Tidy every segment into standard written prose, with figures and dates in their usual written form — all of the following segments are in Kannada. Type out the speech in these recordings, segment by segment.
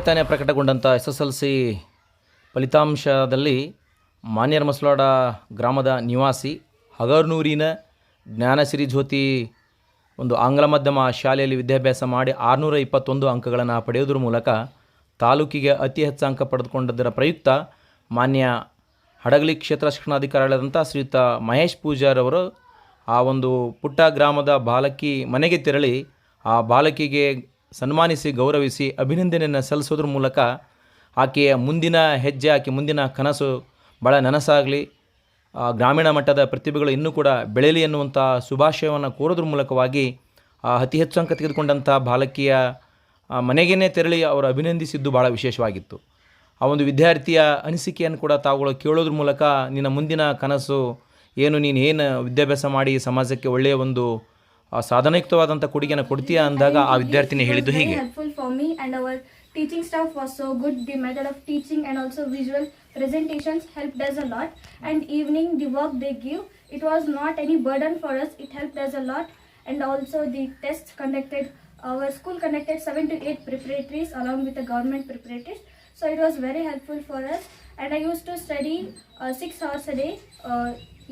ತಾನೇ ಪ್ರಕಟಗೊಂಡಂಥ SSLC ಫಲಿತಾಂಶದಲ್ಲಿ ಮಾನ್ಯರ ಮಸಲವಾಡ ಗ್ರಾಮದ ನಿವಾಸಿ ಹಗರ್ನೂರಿನ ಜ್ಞಾನಶ್ರೀ ಜ್ಯೋತಿ ಒಂದು ಆಂಗ್ಲ ಮಾಧ್ಯಮ ಶಾಲೆಯಲ್ಲಿ ವಿದ್ಯಾಭ್ಯಾಸ ಮಾಡಿ 621 ಅಂಕಗಳನ್ನು ಪಡೆಯುವುದರ ಮೂಲಕ ತಾಲೂಕಿಗೆ ಅತಿ ಹೆಚ್ಚು ಅಂಕ ಪಡೆದುಕೊಂಡದರ ಪ್ರಯುಕ್ತ ಮಾನ್ಯ ಹಡಗಲಿ ಕ್ಷೇತ್ರ ಶಿಕ್ಷಣಾಧಿಕಾರಿಯಾದಂಥ ಶ್ರೀಯುತ ಮಹೇಶ್ ಪೂಜಾರವರು ಆ ಒಂದು ಪುಟ್ಟ ಗ್ರಾಮದ ಬಾಲಕಿ ಮನೆಗೆ ತೆರಳಿ ಆ ಬಾಲಕಿಗೆ ಸನ್ಮಾನಿಸಿ ಗೌರವಿಸಿ ಅಭಿನಂದನೆಯನ್ನು ಸಲ್ಲಿಸೋದ್ರ ಮೂಲಕ ಆಕೆಯ ಮುಂದಿನ ಹೆಜ್ಜೆ, ಆಕೆ ಮುಂದಿನ ಕನಸು ಭಾಳ ನನಸಾಗಲಿ, ಗ್ರಾಮೀಣ ಮಟ್ಟದ ಪ್ರತಿಭೆಗಳು ಇನ್ನೂ ಕೂಡ ಬೆಳೆಯಲಿ ಎನ್ನುವಂಥ ಶುಭಾಶಯವನ್ನು ಕೋರೋದ್ರ ಮೂಲಕವಾಗಿ ಅತಿ ಹೆಚ್ಚು ಅಂಕ ತೆಗೆದುಕೊಂಡಂಥ ಬಾಲಕಿಯ ಮನೆಗೇ ತೆರಳಿ ಅವರು ಅಭಿನಂದಿಸಿದ್ದು ಭಾಳ ವಿಶೇಷವಾಗಿತ್ತು. ಆ ಒಂದು ವಿದ್ಯಾರ್ಥಿಯ ಅನಿಸಿಕೆಯನ್ನು ಕೂಡ ತಾವುಗಳು ಕೇಳೋದ್ರ ಮೂಲಕ ನಿನ್ನ ಮುಂದಿನ ಕನಸು ಏನು, ನೀನು ಏನು ವಿದ್ಯಾಭ್ಯಾಸ ಮಾಡಿ ಸಮಾಜಕ್ಕೆ ಒಳ್ಳೆಯ ಒಂದು ಸಾಧನಯುಕ್ತವಾದಂಥ ಕೊಡುಗೆಯನ್ನು ಕೊಡ್ತೀಯಾ ಅಂದಾಗ ಆ ವಿದ್ಯಾರ್ಥಿನಿ ಹೇಳಿದ್ದು ಹೀಗೆ. Teaching staff was so good. The method of teaching and also visual presentations helped us a lot. And evening, the work they give, it was not any burden for us. It helped us a lot. And also the tests conducted, our school conducted 7 to 8 preparatories along with the government preparatories. So it was very helpful for us. And I used to study 6 hours a day.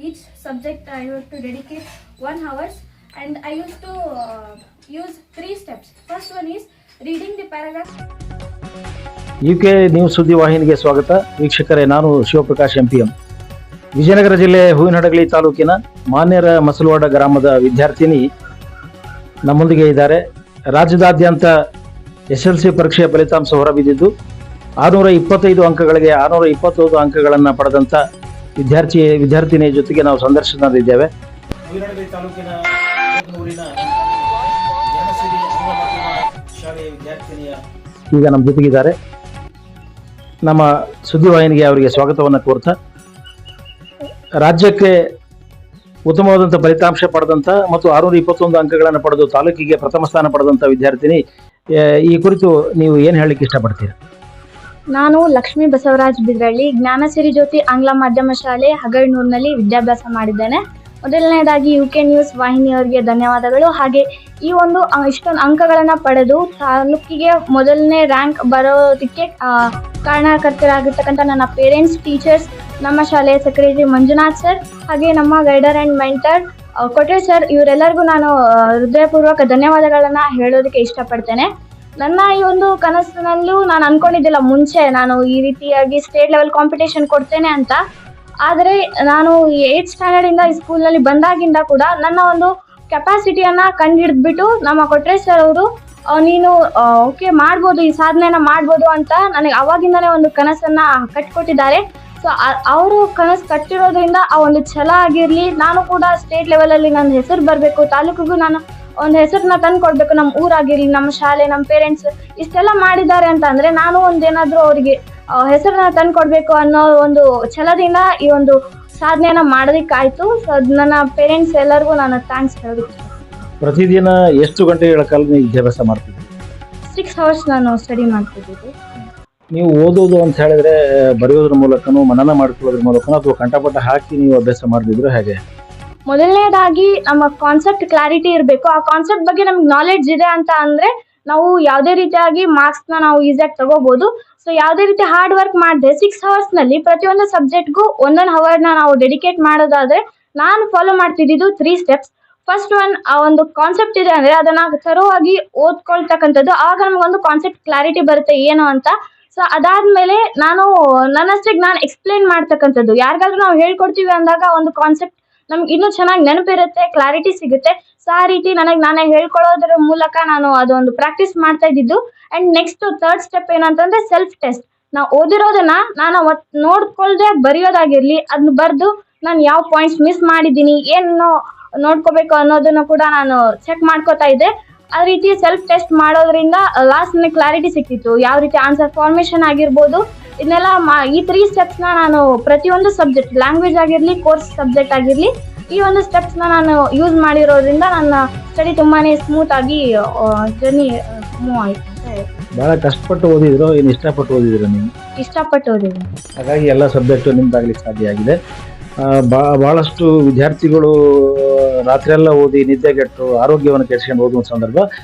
Each subject I used to dedicate 1 hour. And I used to use 3 steps. First one is reading the paragraph. UK news ಸುದ್ದಿವಾಹಿನಿಗೆ ಸ್ವಾಗತ. ವೀಕ್ಷಕರೇ, ನಾನು ಶಿವಪ್ರಕಾಶ್ MPM. ವಿಜಯನಗರ ಜಿಲ್ಲೆ ಹೂವಿನಹಡಗಲಿ ತಾಲೂಕಿನ ಮಾನ್ಯರ ಮಸಲವಾಡ ಗ್ರಾಮದ ವಿದ್ಯಾರ್ಥಿನಿ ನಮ್ಮೊಂದಿಗೆ ಇದ್ದಾರೆ. ರಾಜ್ಯದಾದ್ಯಂತ SSLC ಪರೀಕ್ಷೆಯ ಫಲಿತಾಂಶ ಹೊರಬಿದ್ದಿದ್ದು 625 ಅಂಕಗಳಿಗೆ 621 ಅಂಕಗಳನ್ನು ಪಡೆದಂಥ ವಿದ್ಯಾರ್ಥಿನಿಯ ಜೊತೆಗೆ ನಾವು ಸಂದರ್ಶನದಲ್ಲಿದ್ದೇವೆ. ಹೂವಿನಹಡಗಲಿ ತಾಲೂಕಿನ ಶಾಲೆಯ ವಿದ್ಯಾರ್ಥಿನಿಯ ಈಗ ನಮ್ಮ ಜೊತೆಗಿದ್ದಾರೆ. ನಮ್ಮ ಸುದ್ದಿವಾಹಿನಿಗೆ ಅವರಿಗೆ ಸ್ವಾಗತವನ್ನು ಕೋರ್ತಾ, ರಾಜ್ಯಕ್ಕೆ ಉತ್ತಮವಾದಂಥ ಫಲಿತಾಂಶ ಪಡೆದಂಥ ಮತ್ತು 621 ಅಂಕಗಳನ್ನು ಪಡೆದು ತಾಲೂಕಿಗೆ ಪ್ರಥಮ ಸ್ಥಾನ ಪಡೆದಂಥ ವಿದ್ಯಾರ್ಥಿನಿ, ಈ ಕುರಿತು ನೀವು ಏನು ಹೇಳಲಿಕ್ಕೆ ಇಷ್ಟಪಡ್ತೀರಾ? ನಾನು ಲಕ್ಷ್ಮೀ ಬಸವರಾಜ್ ಬಿದ್ರಳ್ಳಿ, ಜ್ಞಾನಶ್ರೀ ಜ್ಯೋತಿ ಆಂಗ್ಲ ಮಾಧ್ಯಮ ಶಾಲೆ ಹಗರ್ನೂರಿನಲ್ಲಿ ವಿದ್ಯಾಭ್ಯಾಸ ಮಾಡಿದ್ದೇನೆ. ಮೊದಲನೇದಾಗಿ UK ನ್ಯೂಸ್ ವಾಹಿನಿಯವರಿಗೆ ಧನ್ಯವಾದಗಳು. ಹಾಗೆ ಈ ಒಂದು ಇಷ್ಟೊಂದು ಅಂಕಗಳನ್ನು ಪಡೆದು ತಾಲೂಕಿಗೆ ಮೊದಲನೇ ರ್ಯಾಂಕ್ ಬರೋದಕ್ಕೆ ಕಾರಣಕರ್ತರಾಗಿರ್ತಕ್ಕಂಥ ನನ್ನ ಪೇರೆಂಟ್ಸ್, ಟೀಚರ್ಸ್, ನಮ್ಮ ಶಾಲೆಯ ಸೆಕ್ರೆಟರಿ ಮಂಜುನಾಥ್ ಸರ್, ಹಾಗೆ ನಮ್ಮ guider and mentor Kotresh sir, ಇವರೆಲ್ಲರಿಗೂ ನಾನು ಹೃದಯಪೂರ್ವಕ ಧನ್ಯವಾದಗಳನ್ನು ಹೇಳೋದಕ್ಕೆ ಇಷ್ಟಪಡ್ತೇನೆ. ನನ್ನ ಈ ಒಂದು ಕನಸಿನಲ್ಲೂ ನಾನು ಅಂದ್ಕೊಂಡಿದ್ದಿಲ್ಲ ಮುಂಚೆ ನಾನು ಈ ರೀತಿಯಾಗಿ ಸ್ಟೇಟ್ ಲೆವೆಲ್ ಕಾಂಪಿಟೇಷನ್ ಕೊಡ್ತೇನೆ ಅಂತ. ಆದರೆ ನಾನು 8th ಸ್ಟ್ಯಾಂಡರ್ಡಿಂದ ಈ ಸ್ಕೂಲ್ನಲ್ಲಿ ಬಂದಾಗಿಂದ ಕೂಡ ನನ್ನ ಒಂದು ಕೆಪಾಸಿಟಿಯನ್ನು ಕಂಡುಹಿಡಿದ್ಬಿಟ್ಟು ನಮ್ಮ ಕೊಟ್ರೇಶ್ ಸರ್ ಅವರು ನೀನು ಓಕೆ ಮಾಡ್ಬೋದು, ಈ ಸಾಧನೆನ ಮಾಡ್ಬೋದು ಅಂತ ನನಗೆ ಅವಾಗಿಂದನೇ ಒಂದು ಕನಸನ್ನು ಕಟ್ಟಿಕೊಟ್ಟಿದ್ದಾರೆ. ಸೊ ಅವರು ಕನಸು ಕಟ್ಟಿರೋದ್ರಿಂದ ಆ ಒಂದು ಛಲ ಆಗಿರಲಿ, ನಾನು ಕೂಡ ಸ್ಟೇಟ್ ಲೆವೆಲಲ್ಲಿ ನನ್ನ ಹೆಸರು ಬರಬೇಕು, ತಾಲೂಕಿಗೂ ನಾನು ಒಂದು ಹೆಸರನ್ನ ತಂದು ಕೊಡಬೇಕು, ನಮ್ಮ ಊರಾಗಿರಲಿ, ನಮ್ಮ ಶಾಲೆ, ನಮ್ಮ ಪೇರೆಂಟ್ಸ್ ಇಷ್ಟೆಲ್ಲ ಮಾಡಿದ್ದಾರೆ ಅಂತ ಅಂದರೆ ನಾನು ಒಂದೇನಾದರೂ ಅವರಿಗೆ ಹೆಸರನ್ನ ತಂದು ಕೊಡಬೇಕು ಅನ್ನೋ ಒಂದು ಛಲದಿಂದ ಈ ಒಂದು ಸಾಧನೆಯನ್ನು ಮಾಡೋದಕ್ಕಾಯಿತು. ಸೊ ನನ್ನ ಪೇರೆಂಟ್ಸ್ ಎಲ್ಲರಿಗೂ ನಾನು ಥ್ಯಾಂಕ್ಸ್ ಹೇಳೋದಕ್ಕೆ. ಪ್ರತಿದಿನ ಎಷ್ಟು ಗಂಟೆಗಳ ಕಾಲ ನೀವು ವಿದ್ಯಾಭ್ಯಾಸ ಮಾಡ್ತಿದ್ದೀವಿ? 6 hours ನಾನು ಸ್ಟಡಿ ಮಾಡ್ತಿದ್ದೆ. ನೀವು ಓದೋದು ಅಂತ ಹೇಳಿದ್ರೆ ಬರೆಯೋದ್ರ ಮೂಲಕನೂ ಮನನ ಮಾಡ್ಕೊಳ್ಳೋದ್ರ ಮೂಲಕನೂ ಅಥವಾ ಕಂಠಪಾಠ ಹಾಕಿ ನೀವು ಅಭ್ಯಾಸ ಮಾಡ್ತಿದ್ರು ಹೇಗೆ? ಮೊದಲನೇದಾಗಿ ನಮ್ಮ ಕಾನ್ಸೆಪ್ಟ್ ಕ್ಲಾರಿಟಿ ಇರಬೇಕು. ಆ ಕಾನ್ಸೆಪ್ಟ್ ಬಗ್ಗೆ ನಮ್ಗೆ ನಾಲೆಡ್ಜ್ ಇದೆ ಅಂತ ಅಂದರೆ ನಾವು ಯಾವುದೇ ರೀತಿಯಾಗಿ ಮಾರ್ಕ್ಸ್ನ ನಾವು ಈಸಿಯಾಗಿ ತಗೋಬೋದು. ಸೊ ಯಾವುದೇ ರೀತಿ ಹಾರ್ಡ್ ವರ್ಕ್ ಮಾಡಿದೆ 6 hours ಪ್ರತಿಯೊಂದು ಸಬ್ಜೆಕ್ಟ್ಗೂ 1 hourನ ನಾವು ಡೆಡಿಕೇಟ್ ಮಾಡೋದಾದರೆ ನಾನು ಫಾಲೋ ಮಾಡ್ತಿದ್ದು 3 steps. ಫಸ್ಟ್ ಒನ್, ಆ ಒಂದು ಕಾನ್ಸೆಪ್ಟ್ ಇದೆ ಅಂದರೆ ಅದನ್ನು ಥರೋವಾಗಿ ಓದ್ಕೊಳ್ತಕ್ಕಂಥದ್ದು. ಆಗ ನಮಗೊಂದು ಕಾನ್ಸೆಪ್ಟ್ ಕ್ಲಾರಿಟಿ ಬರುತ್ತೆ ಏನು ಅಂತ. ಸೊ ಅದಾದಮೇಲೆ ನಾನು ನನ್ನಷ್ಟಕ್ಕೆ ನಾನು ಎಕ್ಸ್ಪ್ಲೇನ್ ಮಾಡ್ತಕ್ಕಂಥದ್ದು. ಯಾರಿಗಾದ್ರೂ ನಾವು ಹೇಳ್ಕೊಡ್ತೀವಿ ಅಂದಾಗ ಒಂದು ಕಾನ್ಸೆಪ್ಟ್ ನಮ್ಗೆ ಇನ್ನೂ ಚೆನ್ನಾಗಿ ನೆನಪಿರುತ್ತೆ, ಕ್ಲಾರಿಟಿ ಸಿಗುತ್ತೆ. ಸೊ ಆ ರೀತಿ ನನಗೆ ನಾನೇ ಹೇಳ್ಕೊಳ್ಳೋದ್ರ ಮೂಲಕ ನಾನು ಅದೊಂದು ಪ್ರಾಕ್ಟೀಸ್ ಮಾಡ್ತಾ ಇದ್ದಿದ್ದು. ಆ್ಯಂಡ್ ನೆಕ್ಸ್ಟ್ 3rd ಸ್ಟೆಪ್ ಏನಂತಂದರೆ ಸೆಲ್ಫ್ ಟೆಸ್ಟ್. ನಾವು ಓದಿರೋದನ್ನು ನಾನು ನೋಡ್ಕೊಳ್ದೆ ಬರೆಯೋದಾಗಿರಲಿ, ಅದನ್ನ ಬರೆದು ನಾನು ಯಾವ ಪಾಯಿಂಟ್ಸ್ ಮಿಸ್ ಮಾಡಿದ್ದೀನಿ, ಏನು ನೋಡ್ಕೋಬೇಕು ಅನ್ನೋದನ್ನು ಕೂಡ ನಾನು ಚೆಕ್ ಮಾಡ್ಕೋತಾ ಇದ್ದೆ. ಆ ರೀತಿ ಸೆಲ್ಫ್ ಟೆಸ್ಟ್ ಮಾಡೋದ್ರಿಂದ ಲಾಸ್ಟ್ ನನಗೆ ಕ್ಲಾರಿಟಿ ಸಿಕ್ತಿತ್ತು. ಯಾವ ರೀತಿ ಆನ್ಸರ್ ಫಾರ್ಮೇಷನ್ ಆಗಿರ್ಬೋದು, ಇದನ್ನೆಲ್ಲ ಈ 3 ಸ್ಟೆಪ್ಸ್ನ ನಾನು ಪ್ರತಿಯೊಂದು ಸಬ್ಜೆಕ್ಟ್, ಲ್ಯಾಂಗ್ವೇಜ್ ಆಗಿರಲಿ, ಕೋರ್ಸ್ ಸಬ್ಜೆಕ್ಟ್ ಆಗಿರಲಿ, ಈ ಒಂದು ಸ್ಟೆಪ್ಸ್ನ ನಾನು ಯೂಸ್ ಮಾಡಿರೋದ್ರಿಂದ ನನ್ನ ಸ್ಟಡಿ ತುಂಬಾ ಸ್ಮೂತ್ ಆಗಿ ಜರ್ನಿ ಮೂವ್ ಆಯಿತು ಅಂತ ಹೇಳಿ. ಭಾಳ ಕಷ್ಟಪಟ್ಟು ಓದಿದ್ರು, ಏನು ಇಷ್ಟಪಟ್ಟು ಓದಿದ್ರು? ನೀವು ಇಷ್ಟಪಟ್ಟು ಓದಿದ್ರು, ಹಾಗಾಗಿ ಎಲ್ಲ ಸಬ್ಜೆಕ್ಟು ನಿಮ್ದಾಗ್ಲಿಕ್ಕೆ ಸಾಧ್ಯ ಆಗಿದೆ. ಭಾಳಷ್ಟು ವಿದ್ಯಾರ್ಥಿಗಳು ರಾತ್ರಿಯೆಲ್ಲ ಓದಿ ನಿದ್ದೆಗೆಟ್ಟು ಆರೋಗ್ಯವನ್ನು ಕೆಡಿಸ್ಕೊಂಡು ಓದುವ ಸಂದರ್ಭ,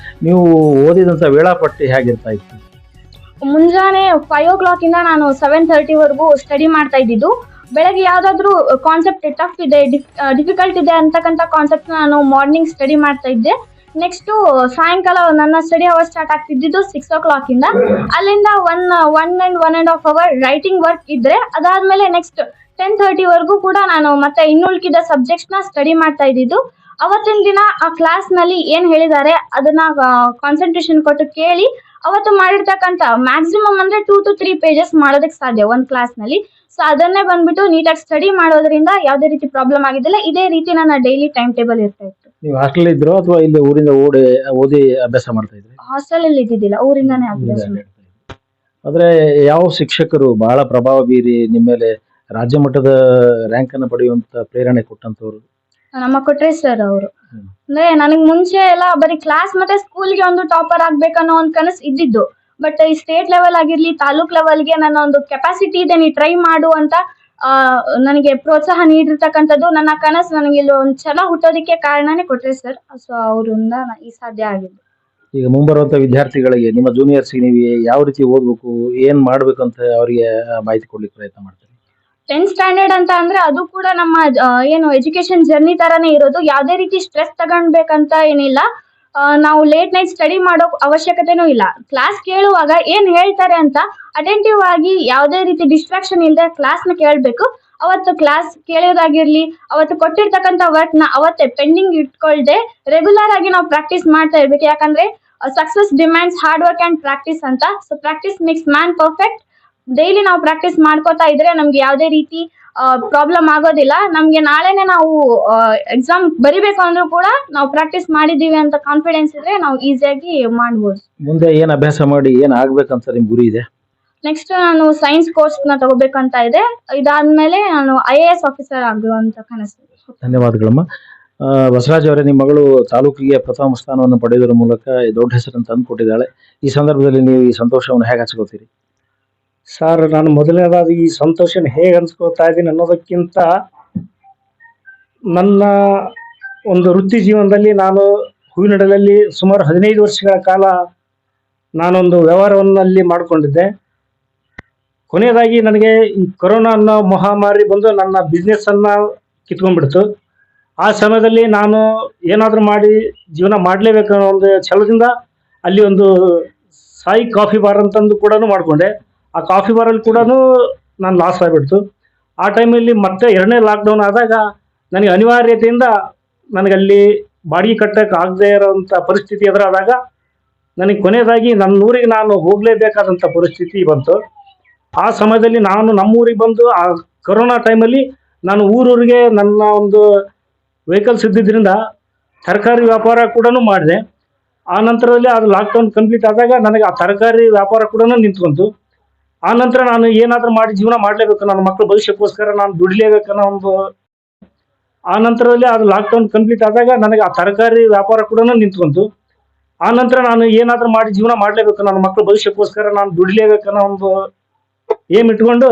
ನೀವು ಓದಿದಂಥ ವೇಳಾಪಟ್ಟಿ ಹೇಗಿರ್ತಾ ಇತ್ತು? ಮುಂಜಾನೆ 5 ಇಂದ ನಾನು 7:30ವರೆಗೂ ಸ್ಟಡಿ ಮಾಡ್ತಾ ಇದ್ದಿದ್ದು. ಬೆಳಗ್ಗೆ ಯಾವ್ದಾದ್ರು ಕಾನ್ಸೆಪ್ಟ್ ಟಫ್ ಇದೆ, ಡಿಫಿಕಲ್ಟ್ ಇದೆ ಅಂತಕ್ಕಂಥ ಕಾನ್ಸೆಪ್ಟ್ ನಾನು ಮಾರ್ನಿಂಗ್ ಸ್ಟಡಿ ಮಾಡ್ತಾ ಇದ್ದೆ. ನೆಕ್ಸ್ಟ್ ಸಾಯಂಕಾಲ ನನ್ನ ಸ್ಟಡಿ ಅವರ್ ಸ್ಟಾರ್ಟ್ ಆಗ್ತಿದ್ದು 6 ಇಂದ. ಅಲ್ಲಿಂದ one and 1.5 hour writing work ಇದ್ರೆ, ಅದಾದ್ಮೇಲೆ ನೆಕ್ಸ್ಟ್ 10:30ವರೆಗೂ ಕೂಡ ನಾನು ಮತ್ತೆ ಇನ್ನುಳಿದ ಸಬ್ಜೆಕ್ಟ್ಸ್ ನ ಸ್ಟಡಿ ಮಾಡ್ತಾ ಇದ್ದಿದ್ದು. ಅವತ್ತಿನ ದಿನ ಆ ಕ್ಲಾಸ್ ನಲ್ಲಿ ಏನ್ ಹೇಳಿದ್ದಾರೆ ಅದನ್ನ ಕಾನ್ಸಂಟ್ರೇಷನ್ ಕೊಟ್ಟು ಕೇಳಿ ಅವತ್ತು ಮಾಡಿರ್ತಕ್ಕಂಥ ಮ್ಯಾಕ್ಸಿಮಮ್ ಅಂದ್ರೆ 2 to 3 pages ಮಾಡೋದಕ್ಕೆ ಸಾಧ್ಯ ಒಂದ್ ಕ್ಲಾಸ್ ನಲ್ಲಿ. ಸೊ ಅದನ್ನೇ ಬಂದ್ಬಿಟ್ಟು ನೀಟಾಗಿ ಸ್ಟಡಿ ಮಾಡೋದ್ರಿಂದ ಯಾವುದೇ ರೀತಿ ಪ್ರಾಬ್ಲಮ್ ಆಗಿದ್ದಿಲ್ಲ. ಇದೇ ರೀತಿ ನನ್ನ ಡೈಲಿ ಟೈಮ್ ಟೇಬಲ್ ಇರ್ತಾ ಇತ್ತು. ನೀವು ಹಾಸ್ಟೆಲ್ ಇದ್ರೋ ಅಥವಾ ಇಲ್ಲಿ ಊರಿಂದ ಓದಿ ಅಭ್ಯಾಸ ಮಾಡ್ತಾ ಇದ್ರಿ? ಹಾಸ್ಟೆಲ್ ಅಲ್ಲಿ ಇದ್ದಿದ್ದಿಲ್ಲ, ಊರಿಂದಾನೇ ಅಭ್ಯಾಸ ಮಾಡಿದ್ದು. ಆದ್ರೆ ಯಾವ ಶಿಕ್ಷಕರು ಬಹಳ ಪ್ರಭಾವ ಬೀರಿ ನಿಮ್ಮ ಮೇಲೆ ರಾಜ್ಯ ಮಟ್ಟದ ರ್ಯಾಂಕ್ ಅನ್ನು ಪಡೆಯುವಂತ ಪ್ರೇರಣೆ ಕೊಟ್ಟಂತವ್ರು? ನಮ್ಮ ಕೊಟ್ರೆ ಸರ್ ಅವರು. ಅಂದ್ರೆ ನನಗ್ ಮುಂಚೆ ಎಲ್ಲ ಬರೀ ಕ್ಲಾಸ್ ಮತ್ತೆ ಸ್ಕೂಲ್ಗೆ ಒಂದು ಟಾಪರ್ ಆಗ್ಬೇಕನ್ನೋ ಒಂದು ಕನಸು ಇದ್ದಿದ್ದು. ಬಟ್ ಈ ಸ್ಟೇಟ್ ಲೆವೆಲ್ ಆಗಿರ್ಲಿ, ತಾಲೂಕ್ ಲೆವೆಲ್ಗೆ ನನ್ನ ಒಂದು ಕೆಪಾಸಿಟಿ ಇದೆ, ನೀ ಟ್ರೈ ಮಾಡು ಅಂತ ನನಗೆ ಪ್ರೋತ್ಸಾಹ ನೀಡಿರ್ತಕ್ಕಂಥದ್ದು ನನ್ನ ಕನಸು. ನನಗೆ ಇಲ್ಲಿ ಒಂದು ಛಲ ಹುಟ್ಟೋದಕ್ಕೆ ಕಾರಣನೇ ಕೊಟ್ರೆ ಸರ್. ಸೊ ಅವರಿಂದ ಈ ಸಾಧ್ಯ ಆಗಿದ್ದು. ಈಗ ಮುಂಬರುವಂತ ವಿದ್ಯಾರ್ಥಿಗಳಿಗೆ, ನಿಮ್ಮ ಜೂನಿಯರ್ಸ್ಗೆ ನೀವು ಯಾವ ರೀತಿ ಓದ್ಬೇಕು, ಏನ್ ಮಾಡ್ಬೇಕು ಅಂತ ಅವರಿಗೆ ಮಾಹಿತಿ ಕೊಡ್ಲಿಕ್ಕೆ ಪ್ರಯತ್ನ ಮಾಡ್ತೀರಿ? 10th ಸ್ಟ್ಯಾಂಡರ್ಡ್ ಅಂತ ಅಂದ್ರೆ ಅದು ಕೂಡ ನಮ್ಮ ಏನು ಎಜುಕೇಶನ್ ಜರ್ನಿ ತರಾನೇ ಇರೋದು. ಯಾವುದೇ ರೀತಿ ಸ್ಟ್ರೆಸ್ ತಗೊಳ್ಬೇಕಂತ ಏನಿಲ್ಲ. ನಾವು ಲೇಟ್ ನೈಟ್ ಸ್ಟಡಿ ಮಾಡೋ ಅವಶ್ಯಕತೆನೂ ಇಲ್ಲ. ಕ್ಲಾಸ್ ಕೇಳುವಾಗ ಏನ್ ಹೇಳ್ತಾರೆ ಅಂತ ಅಟೆಂಟಿವ್ ಆಗಿ ಯಾವುದೇ ರೀತಿ ಡಿಸ್ಟ್ರಾಕ್ಷನ್ ಇಲ್ಲದೆ ಕ್ಲಾಸ್ನ ಕೇಳಬೇಕು. ಅವತ್ತು ಕ್ಲಾಸ್ ಕೇಳೋದಾಗಿರ್ಲಿ, ಅವತ್ತು ಕೊಟ್ಟಿರ್ತಕ್ಕಂಥ ವರ್ಕ್ ನ ಅವತ್ತೇ ಪೆಂಡಿಂಗ್ ಇಟ್ಕೊಳ್ದೆ ರೆಗ್ಯುಲರ್ ಆಗಿ ನಾವು ಪ್ರಾಕ್ಟೀಸ್ ಮಾಡ್ತಾ ಇರ್ಬೇಕು. ಯಾಕಂದ್ರೆ success demands hard work and practice ಅಂತ. So practice makes man perfect. Daily ನಾವು ಪ್ರಾಕ್ಟೀಸ್ ಮಾಡ್ಕೋತಾ ಇದ್ರೆ ನಮ್ಗೆ ಯಾವುದೇ ರೀತಿ ಪ್ರಾಬ್ಲಮ್ ಆಗೋದಿಲ್ಲ. ನಮ್ಗೆ ನಾಳೆನೆ ನಾವು ಎಕ್ಸಾಮ್ ಬರಿಬೇಕು ಅಂದ್ರೂ ಕೂಡ ನಾವು ಪ್ರಾಕ್ಟೀಸ್ ಮಾಡಿದೀವಿ ಅಂತ ಕಾನ್ಫಿಡೆನ್ಸ್ ಇದ್ರೆ ನಾವು ಈಸಿಯಾಗಿ ಮಾಡ್ಬೋದು. ಮುಂದೆ ಏನ್ ಅಭ್ಯಾಸ ಮಾಡಿ ಏನ್ ಆಗ್ಬೇಕಂತ ನಿಮ್ ಗುರಿ ಇದೆ? ನೆಕ್ಸ್ಟ್ ನಾನು ಸೈನ್ಸ್ ಕೋರ್ಸ್ ನ ತಗೋಬೇಕಂತ ಇದೆ. ಇದಾದ್ಮೇಲೆ ನಾನು IAS ಆಫೀಸರ್ ಆಗುವಂತ ಕನಸು. ಧನ್ಯವಾದಗಳಮ್ಮ. ಬಸವರಾಜ್ ಅವರೇ, ನಿಮ್ಮ ಮಗಳು ತಾಲೂಕಿಗೆ ಪ್ರಥಮ ಸ್ಥಾನವನ್ನು ಪಡೆಯುವುದರ ಮೂಲಕ ದೊಡ್ಡ ಹೆಸರನ್ನು ತಂದುಕೊಟ್ಟಿದ್ದಾಳೆ. ಈ ಸಂದರ್ಭದಲ್ಲಿ ನೀವು ಈ ಸಂತೋಷವನ್ನು ಹೇಗೆ ಹಂಚ್ಕೋತೀರಿ? ಸರ್, ನಾನು ಮೊದಲನೇದಾಗಿ ಈ ಸಂತೋಷನ ಹೇಗೆ ಹಂಚ್ಕೋತಾ ಇದ್ದೀನಿ ಅನ್ನೋದಕ್ಕಿಂತ ನನ್ನ ಒಂದು ವೃತ್ತಿ ಜೀವನದಲ್ಲಿ ನಾನು ಹೂವಿನಡಲಲ್ಲಿ ಸುಮಾರು 15 ವರ್ಷಗಳ ಕಾಲ ನಾನೊಂದು ವ್ಯವಹಾರವನ್ನಲ್ಲಿ ಮಾಡಿಕೊಂಡಿದ್ದೆ. ಕೊನೆಯದಾಗಿ ನನಗೆ ಈ ಕೊರೋನಾ ಅನ್ನೋ ಮಹಾಮಾರಿ ಬಂದು ನನ್ನ ಬಿಸ್ನೆಸ್ಸನ್ನು ಕಿತ್ಕೊಂಡ್ಬಿಡ್ತು. ಆ ಸಮಯದಲ್ಲಿ ನಾನು ಏನಾದರೂ ಮಾಡಿ ಜೀವನ ಮಾಡಲೇಬೇಕು ಅನ್ನೋ ಒಂದು ಛಲದಿಂದ ಅಲ್ಲಿ ಒಂದು ಸಾಯಿ ಕಾಫಿ ಬಾರ್ ಅಂತಂದು ಕೂಡ ಮಾಡಿಕೊಂಡೆ. ಆ ಕಾಫಿ ಬಾರಲ್ಲಿ ಕೂಡ ನಾನು ಲಾಸ್ ಆಗಿಬಿಡ್ತು. ಆ ಟೈಮಲ್ಲಿ ಮತ್ತೆ 2ನೇ ಲಾಕ್ಡೌನ್ ಆದಾಗ ನನಗೆ ಅನಿವಾರ್ಯತೆಯಿಂದ ನನಗಲ್ಲಿ ಬಾಡಿಗೆ ಕಟ್ಟಕ್ಕೆ ಆಗದೆ ಇರೋವಂಥ ಪರಿಸ್ಥಿತಿ ಎದುರಾದಾಗ ನನಗೆ ಕೊನೆಯದಾಗಿ ನನ್ನ ಊರಿಗೆ ನಾನು ಹೋಗಲೇಬೇಕಾದಂಥ ಪರಿಸ್ಥಿತಿ ಬಂತು. ಆ ಸಮಯದಲ್ಲಿ ನಾನು ನಮ್ಮೂರಿಗೆ ಬಂದು ಆ ಕೊರೋನಾ ಟೈಮಲ್ಲಿ ನಾನು ಊರೂರಿಗೆ ನನ್ನ ಒಂದು ವೆಹಿಕಲ್ಸ್ ಇದ್ದಿದ್ದರಿಂದ ತರಕಾರಿ ವ್ಯಾಪಾರ ಕೂಡ ಮಾಡಿದೆ. ಆ ನಂತರದಲ್ಲಿ ಅದು ಲಾಕ್ಡೌನ್ ಕಂಪ್ಲೀಟ್ ಆದಾಗ ನನಗೆ ಆ ತರಕಾರಿ ವ್ಯಾಪಾರ ಕೂಡ ನಿಂತ್ಕೊಂತು. ಆ ನಂತರ ನಾನು ಏನಾದರೂ ಮಾಡಿ ಜೀವನ ಮಾಡಲೇಬೇಕು, ನನ್ನ ಮಕ್ಕಳ ಭವಿಷ್ಯಕ್ಕೋಸ್ಕರ ನಾನು ದುಡಿಲೇಬೇಕನ್ನೋ ಒಂದು. ಆ ನಂತರದಲ್ಲಿ ಅದು ಲಾಕ್ಡೌನ್ ಕಂಪ್ಲೀಟ್ ಆದಾಗ ನನಗೆ ಆ ತರಕಾರಿ ವ್ಯಾಪಾರ ಕೂಡ ನಿಂತ್ಕೊಂತು. ಆ ನಂತರ ನಾನು ಏನಾದರೂ ಮಾಡಿ ಜೀವನ ಮಾಡಲೇಬೇಕು, ನನ್ನ ಮಕ್ಕಳ ಭವಿಷ್ಯಕ್ಕೋಸ್ಕರ ನಾನು ದುಡಿಲೇಬೇಕನ್ನೋ ಒಂದು ಏಮ್ ಇಟ್ಕೊಂಡು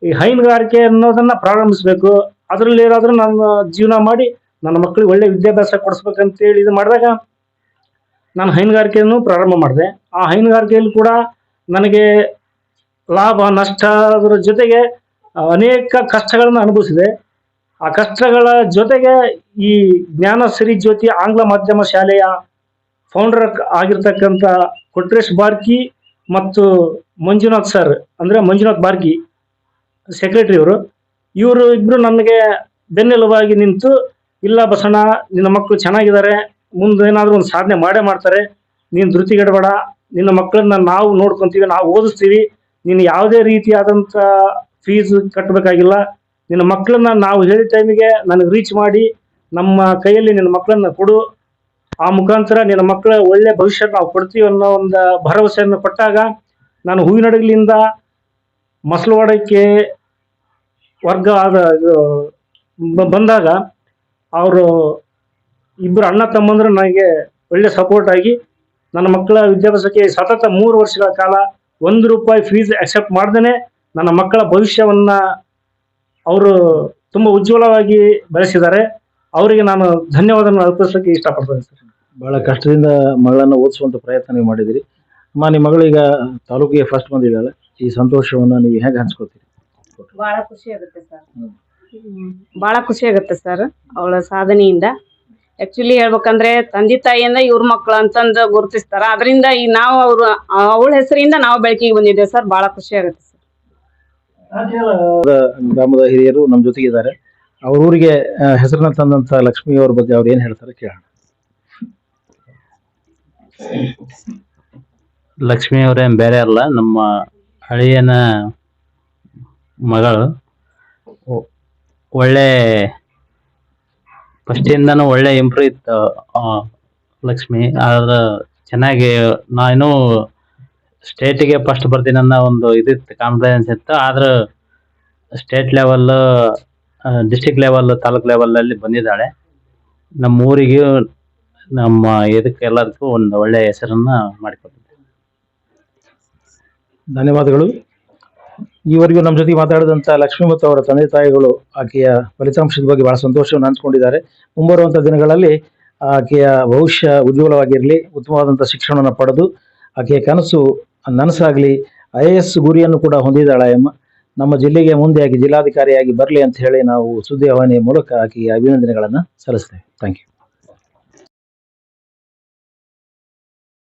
ಈ ಹೈನುಗಾರಿಕೆ ಅನ್ನೋದನ್ನು ಪ್ರಾರಂಭಿಸಬೇಕು. ಅದರಲ್ಲಿ ಏನಾದರೂ ನಾನು ಜೀವನ ಮಾಡಿ ನನ್ನ ಮಕ್ಕಳಿಗೆ ಒಳ್ಳೆ ವಿದ್ಯಾಭ್ಯಾಸ ಕೊಡಿಸ್ಬೇಕಂತೇಳಿ ಇದು ಮಾಡಿದಾಗ ನಾನು ಹೈನುಗಾರಿಕೆಯನ್ನು ಪ್ರಾರಂಭ ಮಾಡಿದೆ. ಆ ಹೈನುಗಾರಿಕೆಯಲ್ಲಿ ಕೂಡ ನನಗೆ ಲಾಭ ನಷ್ಟ ಅದರ ಜೊತೆಗೆ ಅನೇಕ ಕಷ್ಟಗಳನ್ನು ಅನುಭವಿಸಿದೆ. ಆ ಕಷ್ಟಗಳ ಜೊತೆಗೆ ಈ ಜ್ಞಾನಶ್ರೀ ಜ್ಯೋತಿ ಆಂಗ್ಲ ಮಾಧ್ಯಮ ಶಾಲೆಯ ಫೌಂಡರ್ ಆಗಿರ್ತಕ್ಕಂಥ ಕೊಟ್ರೇಶ್ ಬಾರ್ಕಿ ಮತ್ತು ಮಂಜುನಾಥ್ ಸರ್, ಅಂದರೆ ಮಂಜುನಾಥ್ ಬಾರ್ಕಿ ಸೆಕ್ರೆಟರಿ ಇವರು ಇಬ್ಬರು ನನಗೆ ಬೆನ್ನೆಲುಬಾಗಿ ನಿಂತು, ಇಲ್ಲ ಬಸಣ್ಣ, ನಿನ್ನ ಮಕ್ಕಳು ಚೆನ್ನಾಗಿದ್ದಾರೆ, ಮುಂದೆ ಏನಾದರೂ ಒಂದು ಸಾಧನೆ ಮಾಡೇ ಮಾಡ್ತಾರೆ, ನೀನು ಧೃತಿಗೆಡಬೇಡ, ನಿನ್ನ ಮಕ್ಕಳನ್ನ ನಾವು ನೋಡ್ಕೊತೀವಿ, ನಾವು ಓದಿಸ್ತೀವಿ, ನೀನು ಯಾವುದೇ ರೀತಿಯಾದಂಥ ಫೀಸ್ ಕಟ್ಟಬೇಕಾಗಿಲ್ಲ, ನಿನ್ನ ಮಕ್ಕಳನ್ನ ನಾವು ಹೇಳಿದ ಟೈಮಿಗೆ ನನಗೆ ರೀಚ್ ಮಾಡಿ ನಮ್ಮ ಕೈಯಲ್ಲಿ ನಿನ್ನ ಮಕ್ಕಳನ್ನ ಕೊಡು, ಆ ಮುಖಾಂತರ ನಿನ್ನ ಮಕ್ಕಳ ಒಳ್ಳೆ ಭವಿಷ್ಯ ನಾವು ಕೊಡ್ತೀವಿ ಅನ್ನೋ ಒಂದು ಭರವಸೆಯನ್ನು ಕೊಟ್ಟಾಗ ನಾನು ಹೂವಿನಡಗಲಿಂದ ಮಸಲವಾಡಕ್ಕೆ ವರ್ಗ ಆದ ಬಂದಾಗ ಅವರು ಇಬ್ಬರು ಅಣ್ಣ ತಮ್ಮಂದರು ನನಗೆ ಒಳ್ಳೆ ಸಪೋರ್ಟ್ ಆಗಿ ನನ್ನ ಮಕ್ಕಳ ವಿದ್ಯಾಭ್ಯಾಸಕ್ಕೆ ಸತತ 3 ವರ್ಷಗಳ ಕಾಲ ₹1 ಫೀಸ್ ಅಕ್ಸೆಪ್ಟ್ ಮಾಡ್ದೇ ನನ್ನ ಮಕ್ಕಳ ಭವಿಷ್ಯವನ್ನು ಅವರು ತುಂಬ ಉಜ್ವಲವಾಗಿ ಬೆಳೆಸಿದ್ದಾರೆ. ಅವರಿಗೆ ನಾನು ಧನ್ಯವಾದವನ್ನು ಅರ್ಪಿಸೋಕ್ಕೆ ಇಷ್ಟಪಡ್ತೇನೆ ಸರ್. ಬಹಳ ಕಷ್ಟದಿಂದ ಮಗಳನ್ನು ಓದಿಸುವಂಥ ಪ್ರಯತ್ನ ನೀವು ಮಾಡಿದಿರಿ. ಅಮ್ಮ, ನಿಮ್ಮ ಮಗಳು ಈಗ ತಾಲೂಕಿಗೆ ಫಸ್ಟ್ ಬಂದಿದ್ದಾಳೆ. ಈ ಸಂತೋಷವನ್ನು ನೀವು ಹೇಗೆ ಹಂಚ್ಕೋತೀರಿ? ಬಹಳ ಖುಷಿ ಆಗುತ್ತೆ ಸರ್. ಬಹಳ ಖುಷಿ ಆಗುತ್ತೆ ಸರ್ ಅವಳ ಸಾಧನೆಯಿಂದ. ಆಕ್ಚುಲಿ ಹೇಳ್ಬೇಕಂದ್ರೆ ತಂದೆ ತಾಯಿಯಿಂದ ಇವ್ರ ಮಕ್ಕಳು ಅಂತಂದು ಗುರುತಿಸ್ತಾರ. ಅದರಿಂದ ಈ ನಾವು ಅವಳ ಹೆಸರಿಂದ ನಾವು ಬೆಳಕಿಗೆ ಬಂದಿದ್ದೇವೆ ಸರ್. ಬಹಳ ಖುಷಿ ಆಗುತ್ತೆ ಸರ್. ಗ್ರಾಮದ ಹಿರಿಯರು ನಮ್ಮ ಜೊತೆಗಿದ್ದಾರೆ. ಅವ್ರ ಊರಿಗೆ ಹೆಸರನ್ನ ತಂದಂತ ಲಕ್ಷ್ಮಿ ಅವ್ರ ಬಗ್ಗೆ ಅವ್ರು ಏನ್ ಹೇಳ್ತಾರೆ ಕೇಳೋಣ. ಲಕ್ಷ್ಮಿ ಅವರೇನು ಬೇರೆ ಅಲ್ಲ, ನಮ್ಮ ಅಳಿಯನ ಮಗಳು. ಒಳ್ಳೆ ಫಸ್ಟಿಂದನೂ ಒಳ್ಳೆ ಇಂಪ್ರೂವ್ ಇತ್ತು ಲಕ್ಷ್ಮಿ. ಆದ್ರೆ ಚೆನ್ನಾಗಿ ನಾನು ಸ್ಟೇಟಿಗೆ ಫಸ್ಟ್ ಬರ್ತೀನಿ ಅನ್ನೋ ಒಂದು ಇದಿತ್ತು, ಕಾನ್ಫಿಡೆನ್ಸ್ ಇತ್ತು. ಆದ್ರೆ state level, district level, taluk ಲೆವೆಲಲ್ಲಿ ಬಂದಿದ್ದಾಳೆ. ನಮ್ಮ ಊರಿಗೂ ನಮ್ಮ ಇದಕ್ಕೆ ಎಲ್ಲದಕ್ಕೂ ಒಂದು ಒಳ್ಳೆ ಹೆಸರನ್ನ ಮಾಡಿಕೊಟ್ಟಿದ್ದೆ. ಧನ್ಯವಾದಗಳು. ಈವರೆಗೂ ನಮ್ಮ ಜೊತೆ ಮಾತಾಡಿದಂಥ ಲಕ್ಷ್ಮಿ ಮತ್ತು ಅವರ ತಂದೆ ತಾಯಿಗಳು ಆಕೆಯ ಫಲಿತಾಂಶದ ಬಗ್ಗೆ ಬಹಳ ಸಂತೋಷವನ್ನು ಹಂಚಿಕೊಂಡಿದ್ದಾರೆ. ಮುಂಬರುವಂಥ ದಿನಗಳಲ್ಲಿ ಆಕೆಯ ಭವಿಷ್ಯ ಉಜ್ವಲವಾಗಿರಲಿ, ಉತ್ತಮವಾದಂಥ ಶಿಕ್ಷಣವನ್ನು ಪಡೆದು ಆಕೆಯ ಕನಸು ನನಸಾಗಲಿ. IAS ಗುರಿಯನ್ನು ಕೂಡ ಹೊಂದಿದ್ದಾಳೆ ಎಂಬ ನಮ್ಮ ಜಿಲ್ಲೆಗೆ ಮುಂದೆ ಆಕೆ ಜಿಲ್ಲಾಧಿಕಾರಿಯಾಗಿ ಬರಲಿ ಅಂತ ಹೇಳಿ ನಾವು ಸುದ್ದಿ ವಾಹಿನಿಯ ಮೂಲಕ ಆಕೆಗೆ ಅಭಿನಂದನೆಗಳನ್ನು ಸಲ್ಲಿಸ್ತೇವೆ. Thank you.